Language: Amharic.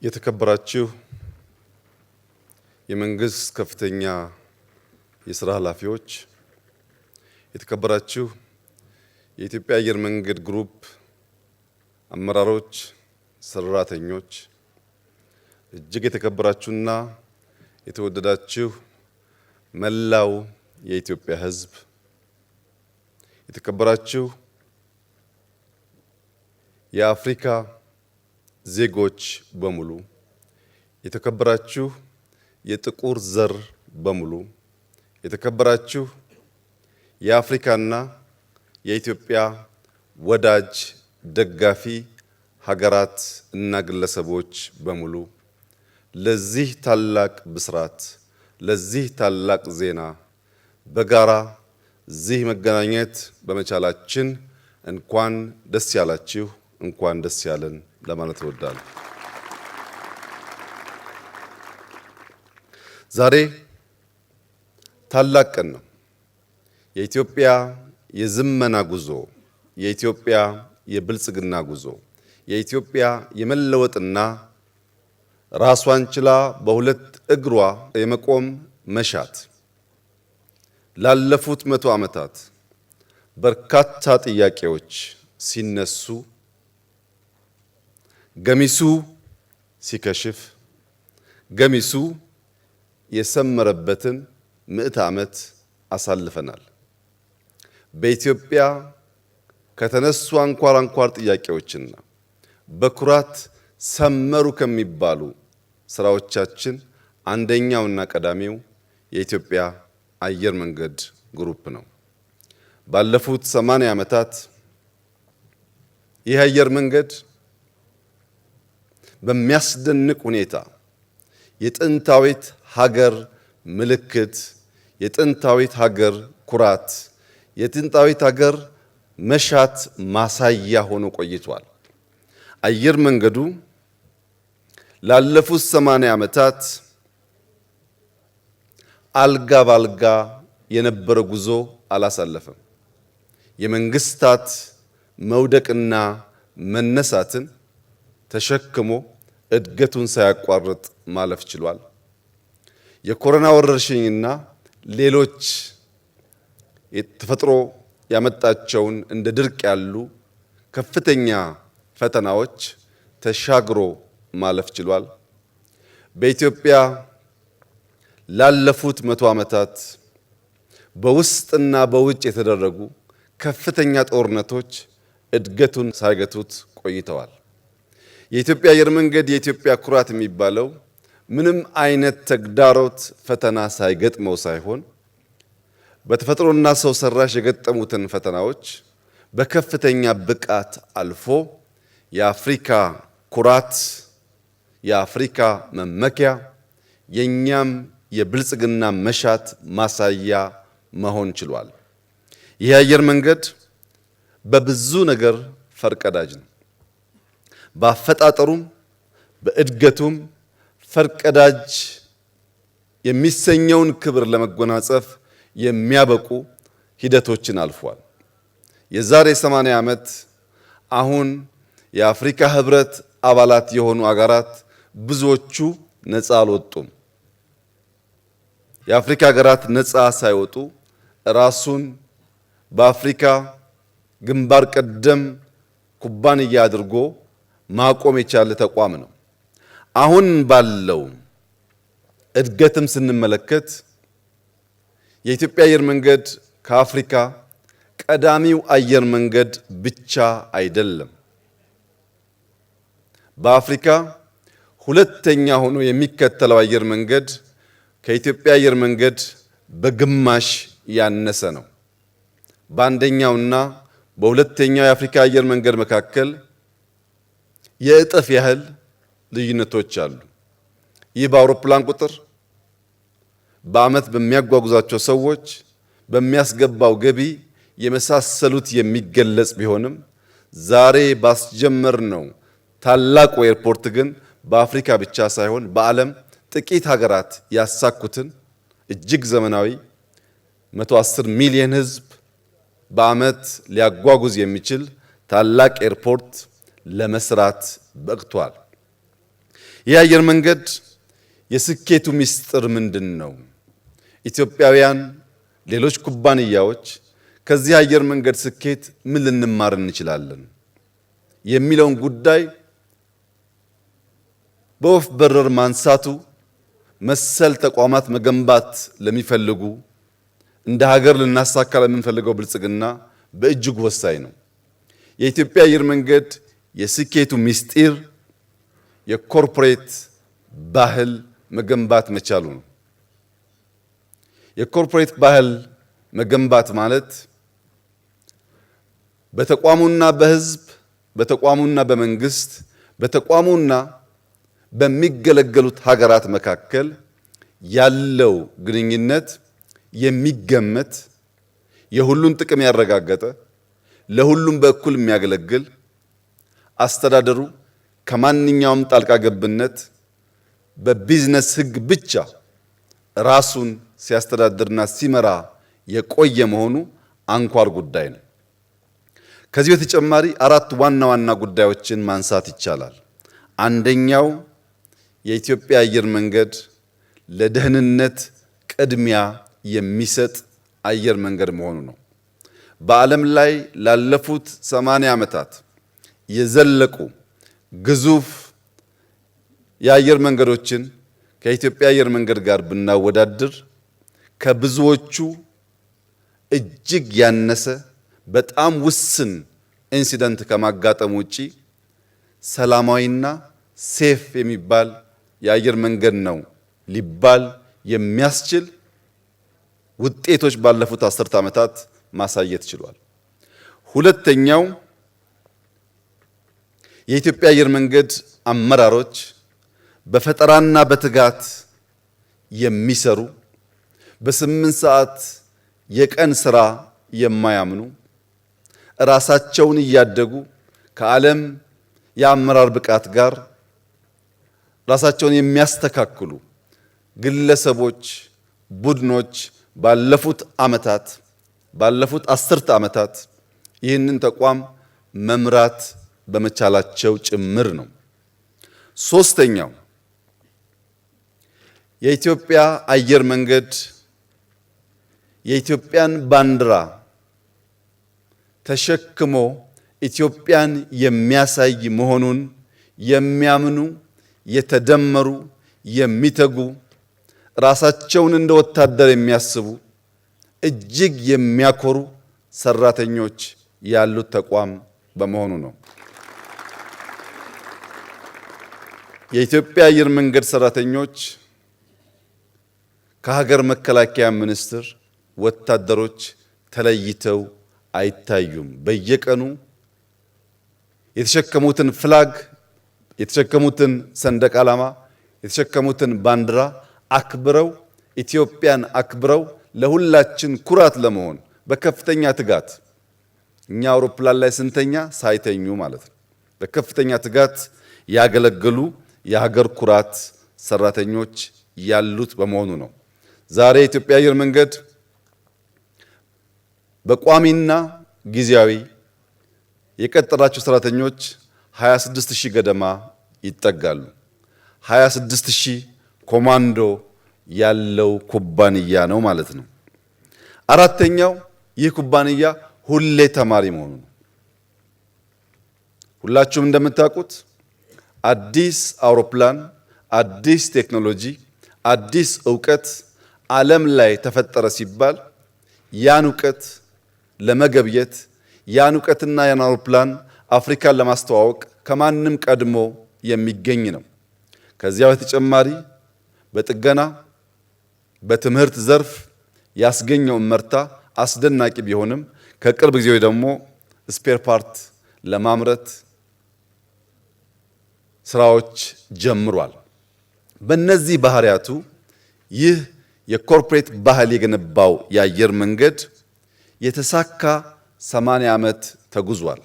የተከበራችሁ የመንግስት ከፍተኛ የሥራ ኃላፊዎች፣ የተከበራችሁ የኢትዮጵያ አየር መንገድ ግሩፕ አመራሮች፣ ሰራተኞች፣ እጅግ የተከበራችሁና የተወደዳችሁ መላው የኢትዮጵያ ሕዝብ፣ የተከበራችሁ የአፍሪካ ዜጎች በሙሉ፣ የተከበራችሁ የጥቁር ዘር በሙሉ፣ የተከበራችሁ የአፍሪካና የኢትዮጵያ ወዳጅ ደጋፊ ሀገራት እና ግለሰቦች በሙሉ ለዚህ ታላቅ ብስራት፣ ለዚህ ታላቅ ዜና በጋራ እዚህ መገናኘት በመቻላችን እንኳን ደስ ያላችሁ፣ እንኳን ደስ ያለን ለማለት እወዳለሁ። ዛሬ ታላቅ ቀን ነው። የኢትዮጵያ የዝመና ጉዞ፣ የኢትዮጵያ የብልጽግና ጉዞ፣ የኢትዮጵያ የመለወጥና ራሷን ችላ በሁለት እግሯ የመቆም መሻት ላለፉት 100 ዓመታት በርካታ ጥያቄዎች ሲነሱ ገሚሱ ሲከሽፍ ገሚሱ የሰመረበትን 100 ዓመት አሳልፈናል። በኢትዮጵያ ከተነሱ አንኳር ጥያቄዎችና በኩራት ሰመሩ ከሚባሉ ስራዎቻችን አንደኛውና ቀዳሚው የኢትዮጵያ አየር መንገድ ግሩፕ ነው። ባለፉት 80 ዓመታት ይህ አየር መንገድ በሚያስደንቅ ሁኔታ የጥንታዊት ሀገር ምልክት፣ የጥንታዊት ሀገር ኩራት፣ የጥንታዊት ሀገር መሻት ማሳያ ሆኖ ቆይቷል። አየር መንገዱ ላለፉት 80 ዓመታት አልጋ ባልጋ የነበረ ጉዞ አላሳለፈም። የመንግስታት መውደቅና መነሳትን ተሸክሞ እድገቱን ሳያቋርጥ ማለፍ ችሏል። የኮሮና ወረርሽኝና ሌሎች የተፈጥሮ ያመጣቸውን እንደ ድርቅ ያሉ ከፍተኛ ፈተናዎች ተሻግሮ ማለፍ ችሏል። በኢትዮጵያ ላለፉት 100 ዓመታት በውስጥና በውጭ የተደረጉ ከፍተኛ ጦርነቶች እድገቱን ሳይገቱት ቆይተዋል። የኢትዮጵያ አየር መንገድ የኢትዮጵያ ኩራት የሚባለው ምንም አይነት ተግዳሮት ፈተና ሳይገጥመው ሳይሆን በተፈጥሮና ሰው ሰራሽ የገጠሙትን ፈተናዎች በከፍተኛ ብቃት አልፎ የአፍሪካ ኩራት፣ የአፍሪካ መመኪያ፣ የኛም የብልጽግና መሻት ማሳያ መሆን ችሏል። ይህ አየር መንገድ በብዙ ነገር ፈርቀዳጅ ነው። በአፈጣጠሩም በእድገቱም ፈርቀዳጅ የሚሰኘውን ክብር ለመጎናጸፍ የሚያበቁ ሂደቶችን አልፏል። የዛሬ 80 ዓመት አሁን የአፍሪካ ህብረት አባላት የሆኑ አገራት ብዙዎቹ ነፃ አልወጡም። የአፍሪካ ሀገራት ነፃ ሳይወጡ ራሱን በአፍሪካ ግንባር ቀደም ኩባንያ አድርጎ ማቆም የቻለ ተቋም ነው። አሁን ባለው እድገትም ስንመለከት የኢትዮጵያ አየር መንገድ ከአፍሪካ ቀዳሚው አየር መንገድ ብቻ አይደለም። በአፍሪካ ሁለተኛ ሆኖ የሚከተለው አየር መንገድ ከኢትዮጵያ አየር መንገድ በግማሽ ያነሰ ነው። በአንደኛውና በሁለተኛው የአፍሪካ አየር መንገድ መካከል የእጥፍ ያህል ልዩነቶች አሉ። ይህ በአውሮፕላን ቁጥር፣ በዓመት በሚያጓጉዛቸው ሰዎች፣ በሚያስገባው ገቢ የመሳሰሉት የሚገለጽ ቢሆንም ዛሬ ባስጀመርነው ታላቁ ኤርፖርት ግን በአፍሪካ ብቻ ሳይሆን በዓለም ጥቂት ሀገራት ያሳኩትን እጅግ ዘመናዊ 110 ሚሊዮን ሕዝብ በዓመት ሊያጓጉዝ የሚችል ታላቅ ኤርፖርት ለመስራት በቅቷል። ይህ አየር መንገድ የስኬቱ ምስጢር ምንድነው? ኢትዮጵያውያን፣ ሌሎች ኩባንያዎች ከዚህ አየር መንገድ ስኬት ምን ልንማር እንችላለን የሚለውን ጉዳይ በወፍ በረር ማንሳቱ መሰል ተቋማት መገንባት ለሚፈልጉ እንደ ሀገር ልናሳካ ለምንፈልገው ብልጽግና በእጅጉ ወሳኝ ነው። የኢትዮጵያ አየር መንገድ የስኬቱ ምስጢር የኮርፖሬት ባህል መገንባት መቻሉ ነው። የኮርፖሬት ባህል መገንባት ማለት በተቋሙና በሕዝብ፣ በተቋሙና በመንግስት፣ በተቋሙና በሚገለገሉት ሀገራት መካከል ያለው ግንኙነት የሚገመት፣ የሁሉን ጥቅም ያረጋገጠ፣ ለሁሉም በእኩል የሚያገለግል፣ አስተዳደሩ ከማንኛውም ጣልቃ ገብነት በቢዝነስ ሕግ ብቻ ራሱን ሲያስተዳድርና ሲመራ የቆየ መሆኑ አንኳር ጉዳይ ነው። ከዚህ በተጨማሪ አራት ዋና ዋና ጉዳዮችን ማንሳት ይቻላል። አንደኛው የኢትዮጵያ አየር መንገድ ለደህንነት ቅድሚያ የሚሰጥ አየር መንገድ መሆኑ ነው። በዓለም ላይ ላለፉት 80 ዓመታት የዘለቁ ግዙፍ የአየር መንገዶችን ከኢትዮጵያ አየር መንገድ ጋር ብናወዳድር ከብዙዎቹ እጅግ ያነሰ በጣም ውስን ኢንሲደንት ከማጋጠም ውጪ ሰላማዊና ሴፍ የሚባል የአየር መንገድ ነው ሊባል የሚያስችል ውጤቶች ባለፉት 10 ዓመታት ማሳየት ችሏል። ሁለተኛው የኢትዮጵያ አየር መንገድ አመራሮች በፈጠራና በትጋት የሚሰሩ በ8 ሰዓት የቀን ስራ የማያምኑ ራሳቸውን እያደጉ ከዓለም የአመራር ብቃት ጋር ራሳቸውን የሚያስተካክሉ ግለሰቦች፣ ቡድኖች ባለፉት ዓመታት ባለፉት 10 ዓመታት ይህንን ተቋም መምራት በመቻላቸው ጭምር ነው። ሶስተኛው የኢትዮጵያ አየር መንገድ የኢትዮጵያን ባንዲራ ተሸክሞ ኢትዮጵያን የሚያሳይ መሆኑን የሚያምኑ የተደመሩ የሚተጉ ራሳቸውን እንደ ወታደር የሚያስቡ እጅግ የሚያኮሩ ሰራተኞች ያሉት ተቋም በመሆኑ ነው። የኢትዮጵያ አየር መንገድ ሰራተኞች ከሀገር መከላከያ ሚኒስቴር ወታደሮች ተለይተው አይታዩም። በየቀኑ የተሸከሙትን ፍላግ፣ የተሸከሙትን ሰንደቅ ዓላማ፣ የተሸከሙትን ባንዲራ አክብረው ኢትዮጵያን አክብረው ለሁላችን ኩራት ለመሆን በከፍተኛ ትጋት እኛ አውሮፕላን ላይ ስንተኛ ሳይተኙ ማለት ነው። በከፍተኛ ትጋት ያገለገሉ የሀገር ኩራት ሰራተኞች ያሉት በመሆኑ ነው። ዛሬ የኢትዮጵያ አየር መንገድ በቋሚና ጊዜያዊ የቀጠራቸው ሰራተኞች 26000 ገደማ ይጠጋሉ። 26000 ኮማንዶ ያለው ኩባንያ ነው ማለት ነው። አራተኛው ይህ ኩባንያ ሁሌ ተማሪ መሆኑ ነው። ሁላችሁም እንደምታውቁት አዲስ አውሮፕላን፣ አዲስ ቴክኖሎጂ፣ አዲስ ዕውቀት ዓለም ላይ ተፈጠረ ሲባል ያን ዕውቀት ለመገብየት ያን ዕውቀትና ያን አውሮፕላን አፍሪካን ለማስተዋወቅ ከማንም ቀድሞ የሚገኝ ነው። ከዚያ በተጨማሪ በጥገና በትምህርት ዘርፍ ያስገኘው እመርታ አስደናቂ ቢሆንም ከቅርብ ጊዜ ደግሞ ስፔር ፓርት ለማምረት ስራዎች ጀምሯል። በእነዚህ ባህሪያቱ ይህ የኮርፖሬት ባህል የገነባው የአየር መንገድ የተሳካ 80 ዓመት ተጉዟል።